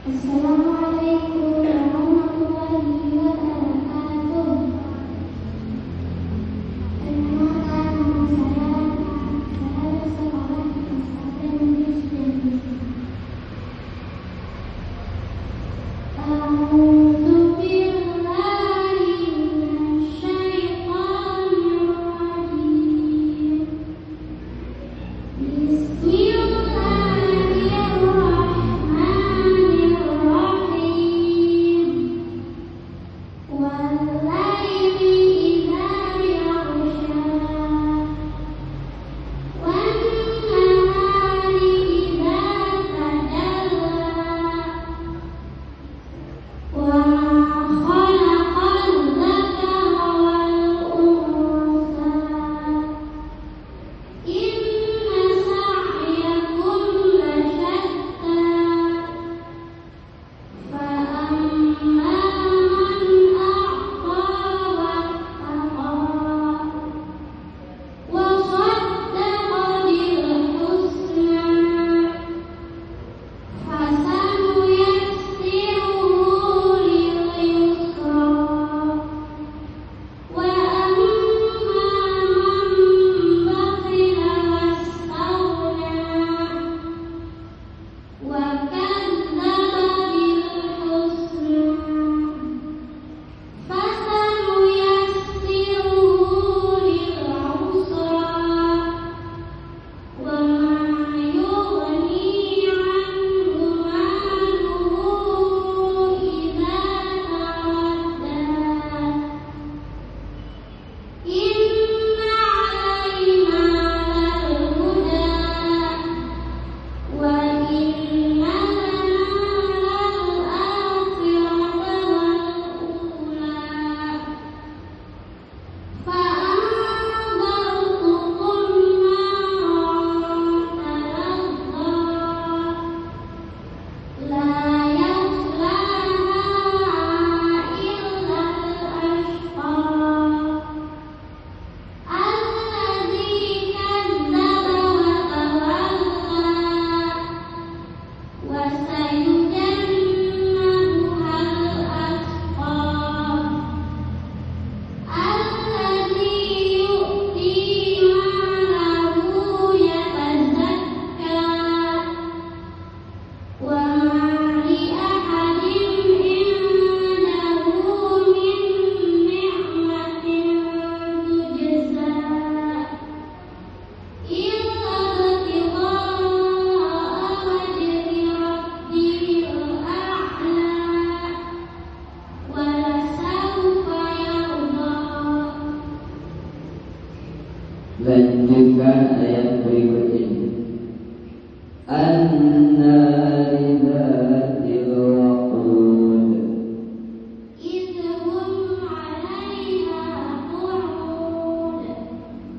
Assalamualaikum warahmatullahi wabarakatuh. Perkenalkan nama saya bersekolah di Pesantren Muslim. A'udzu billahi minasyaitonir rajim. Bismillahirrahmanirrahim. Wal-laili idza yaghsha wan-nahari idza tajalla wa ma khalaqal dzakara wal-untha inna sa'yakum lasyatta fa amma man a'ta wattaqa wa saddaqa bil husna fasanuyassiruhu lil yusra wa amma man bakhila wastaghna wa kadzdzaba bil husna fasanuyassiruhu lil usra wa ma yughni 'anhu maluhu idza taradda inna 'alaina lal-huda wa inna lana lal-akhirata wal-ula fa'anzartukum naran talazza la yaslaha illa al-ashqa alladzi kadzdzaba wa tawalla wa sayujannabuha al-atqa alladzi yu'ti malahu yatazakka wa ma li ahadin indahu min ni'matin tujza illa ibtigha'a wajhi rabbihil a'la wa lasawfa yarda. Lanjutkan ayat berikut ini. An-nari dzatil waqud Idhum 'alaiha qu'ud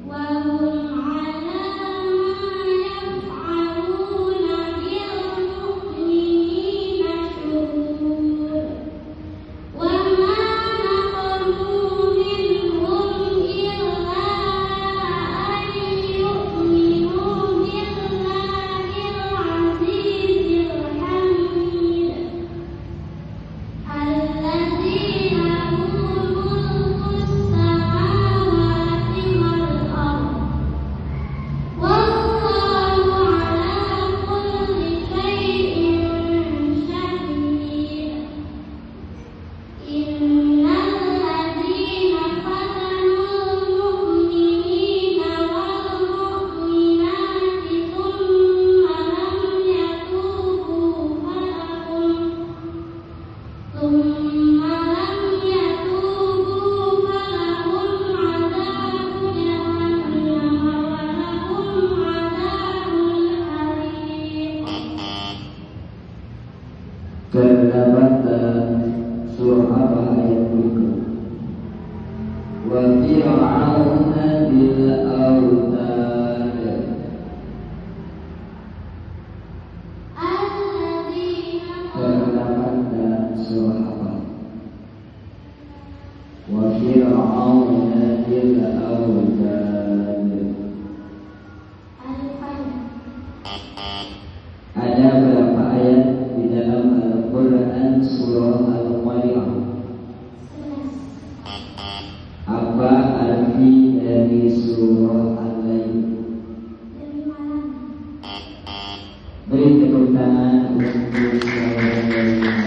wa hum 'ala ma yaf'aluna bil mu'minina syuhud wa ma naqamu minhum illa an yu'minu billahil 'azizil hamid alladzi lahu mulkus samawati wal ardh wallahu 'ala kulli syai'in syahid. Innal ladzina fatanul mu'minina wal mu'minati thumma lam yatubu falahum 'adzabun jahannam wa lahum 'adzabul hariq. Kedapatan surah apa ayat berikut. Wa fir'auna bil autad Alladzina kedapatan surah apa. Wa fir'auna bil autad al-fajr. Ada berapa ayat di dalam Al-Qur'an Beri tepuk tangan untuk saudara